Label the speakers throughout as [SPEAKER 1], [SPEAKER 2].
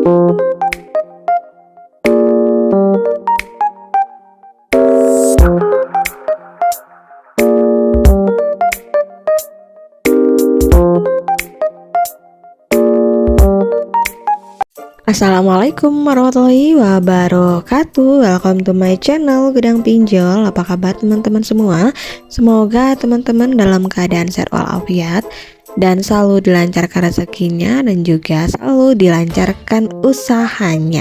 [SPEAKER 1] Assalamualaikum warahmatullahi wabarakatuh. Welcome to my channel Gedang Pinjol. Apa kabar teman-teman semua? Semoga teman-teman dalam keadaan sehat walafiat dan selalu dilancarkan rezekinya dan juga selalu dilancarkan usahanya.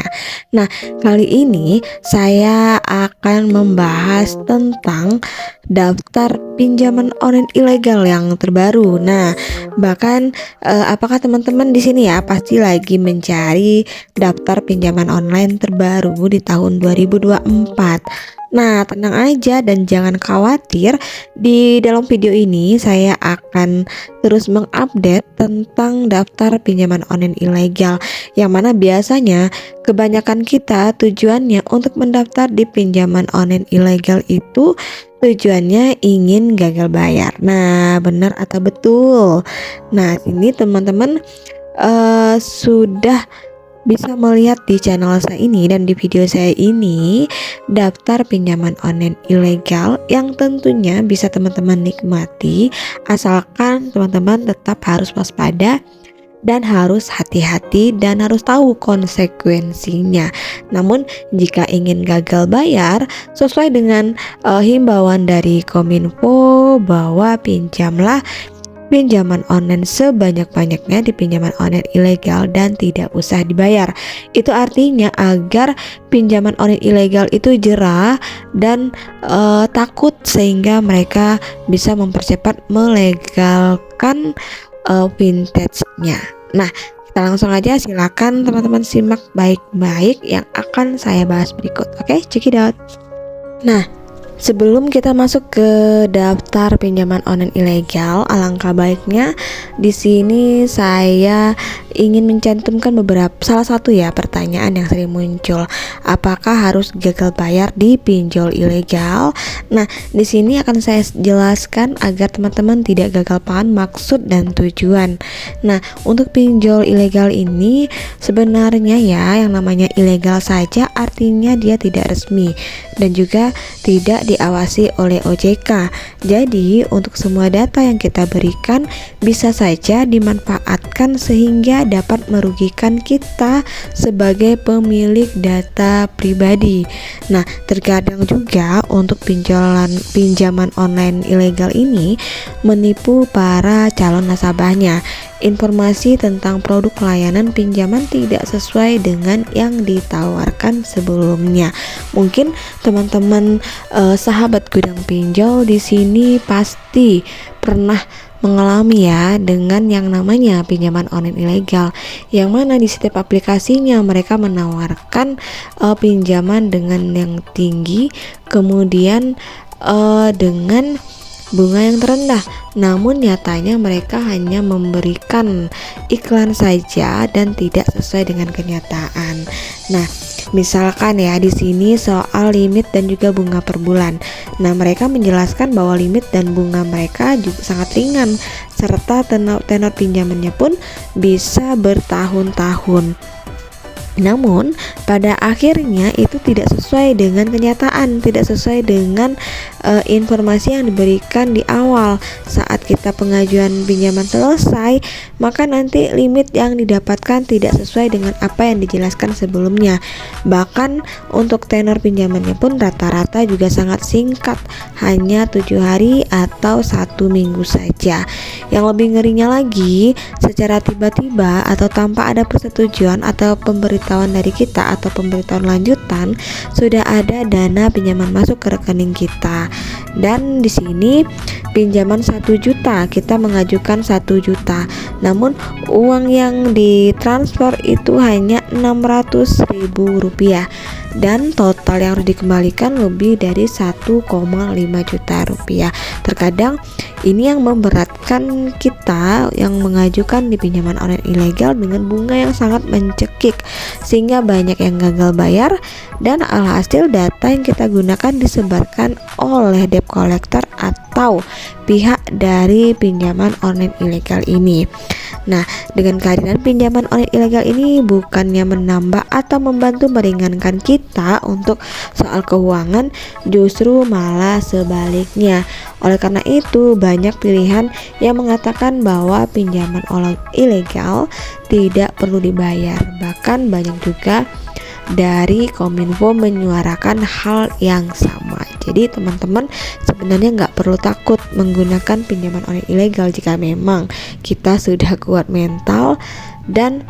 [SPEAKER 1] Nah, kali ini saya akan membahas tentang daftar pinjaman online ilegal yang terbaru. Nah, bahkan apakah teman-teman di sini ya pasti lagi mencari daftar pinjaman online terbaru di tahun 2024. Nah, tenang aja dan jangan khawatir. Di dalam video ini saya akan terus mengupdate tentang daftar pinjaman online ilegal, yang mana biasanya kebanyakan kita tujuannya untuk mendaftar di pinjaman online ilegal itu tujuannya ingin gagal bayar. Nah, benar atau betul? Nah, ini teman-teman sudah bisa melihat di channel saya ini dan di video saya ini daftar pinjaman online ilegal yang tentunya bisa teman-teman nikmati, asalkan teman-teman tetap harus waspada dan harus hati-hati dan harus tahu konsekuensinya. Namun jika ingin gagal bayar, sesuai dengan himbauan dari Kominfo bahwa pinjamlah pinjaman online sebanyak-banyaknya di pinjaman online ilegal dan tidak usah dibayar. Itu artinya agar pinjaman online ilegal itu jerah dan takut, sehingga mereka bisa mempercepat melegalkan vintage-nya. Nah, kita langsung aja, silakan teman-teman simak baik-baik yang akan saya bahas berikut. Oke, check it out. Nah, sebelum kita masuk ke daftar pinjaman online ilegal, alangkah baiknya di sini saya ingin mencantumkan salah satu pertanyaan yang sering muncul. Apakah harus gagal bayar di pinjol ilegal? Nah, di sini akan saya jelaskan agar teman-teman tidak gagal paham maksud dan tujuan. Nah, untuk pinjol ilegal ini sebenarnya yang namanya ilegal saja artinya dia tidak resmi dan juga tidak diawasi oleh OJK. Jadi untuk semua data yang kita berikan bisa saja dimanfaatkan sehingga dapat merugikan kita sebagai pemilik data pribadi. Nah, terkadang juga untuk pinjaman online ilegal ini menipu para calon nasabahnya. Informasi tentang produk layanan pinjaman tidak sesuai dengan yang ditawarkan sebelumnya. Mungkin teman-teman sahabat Gudang Pinjol di sini pasti pernah mengalami dengan yang namanya pinjaman online ilegal, yang mana di setiap aplikasinya mereka menawarkan pinjaman dengan yang tinggi, kemudian dengan bunga yang terendah. Namun nyatanya mereka hanya memberikan iklan saja dan tidak sesuai dengan kenyataan. Nah, misalkan di sini soal limit dan juga bunga per bulan. Nah, mereka menjelaskan bahwa limit dan bunga mereka juga sangat ringan, serta tenor pinjamannya pun bisa bertahun-tahun. Namun pada akhirnya itu tidak sesuai dengan kenyataan, tidak sesuai dengan informasi yang diberikan di awal. Saat kita pengajuan pinjaman selesai, maka nanti limit yang didapatkan tidak sesuai dengan apa yang dijelaskan sebelumnya. Bahkan untuk tenor pinjamannya pun rata-rata juga sangat singkat, hanya 7 hari atau 1 minggu saja. Yang lebih ngerinya lagi, secara tiba-tiba atau tanpa ada persetujuan atau pemberitahuan dari kita atau pemberitahuan lanjutan, sudah ada dana pinjaman masuk ke rekening kita. Dan di sini pinjaman 1 juta, kita mengajukan 1 juta, namun uang yang ditransfer itu hanya 600.000 rupiah, dan total yang harus dikembalikan lebih dari 1,5 juta rupiah. Terkadang ini yang memberatkan kita yang mengajukan di pinjaman online ilegal dengan bunga yang sangat mencekik, sehingga banyak yang gagal bayar dan alhasil data yang kita gunakan disebarkan oleh debt collector atau pihak dari pinjaman online ilegal ini. Nah, dengan kehadiran pinjaman online ilegal ini bukannya menambah atau membantu meringankan kita untuk soal keuangan, justru malah sebaliknya. Oleh karena itu, banyak pilihan yang mengatakan bahwa pinjaman online ilegal tidak perlu dibayar. Bahkan banyak juga dari Kominfo menyuarakan hal yang sama. Jadi teman-teman sebenarnya nggak perlu takut menggunakan pinjaman online ilegal jika memang kita sudah kuat mental dan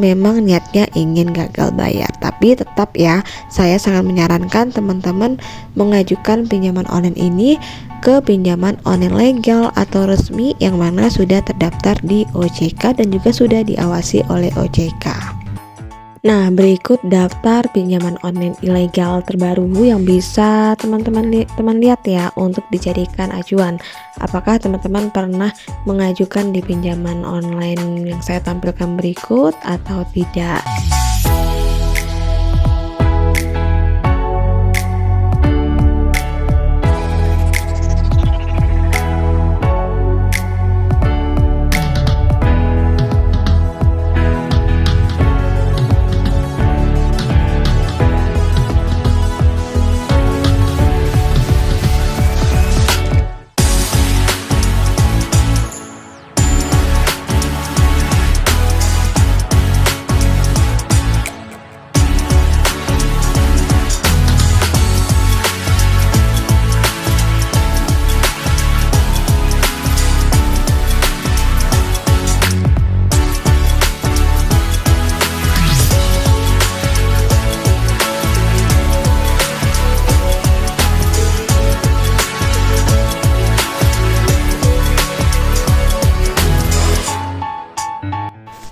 [SPEAKER 1] memang niatnya ingin gagal bayar. Tapi tetap ya, saya sangat menyarankan teman-teman mengajukan pinjaman online ini ke pinjaman online legal atau resmi yang mana sudah terdaftar di OJK dan juga sudah diawasi oleh OJK. Nah, berikut daftar pinjaman online ilegal terbaru yang bisa teman-teman lihat ya untuk dijadikan acuan. Apakah teman-teman pernah mengajukan di pinjaman online yang saya tampilkan berikut atau tidak?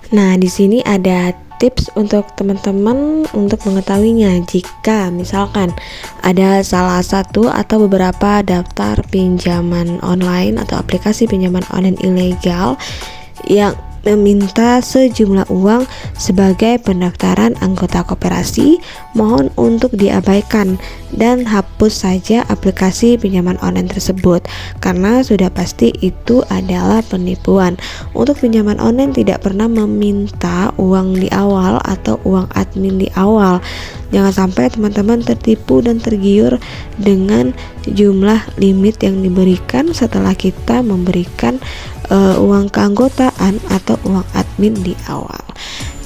[SPEAKER 1] Nah, di sini ada tips untuk teman-teman untuk mengetahuinya. Jika misalkan ada salah satu atau beberapa daftar pinjaman online atau aplikasi pinjaman online ilegal yang meminta sejumlah uang sebagai pendaftaran anggota koperasi, mohon untuk diabaikan dan hapus saja aplikasi pinjaman online tersebut karena sudah pasti itu adalah penipuan. Untuk pinjaman online tidak pernah meminta uang di awal atau uang admin di awal. Jangan sampai teman-teman tertipu dan tergiur dengan jumlah limit yang diberikan setelah kita memberikan uang keanggotaan atau uang admin di awal.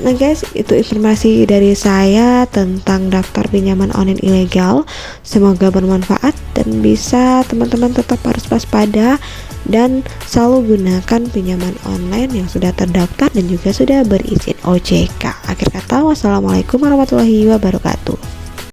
[SPEAKER 1] Nah guys, itu informasi dari saya tentang daftar pinjaman online ilegal. Semoga bermanfaat dan bisa teman-teman tetap harus waspada dan selalu gunakan pinjaman online yang sudah terdaftar dan juga sudah berizin OJK. Akhir kata, wassalamualaikum warahmatullahi wabarakatuh.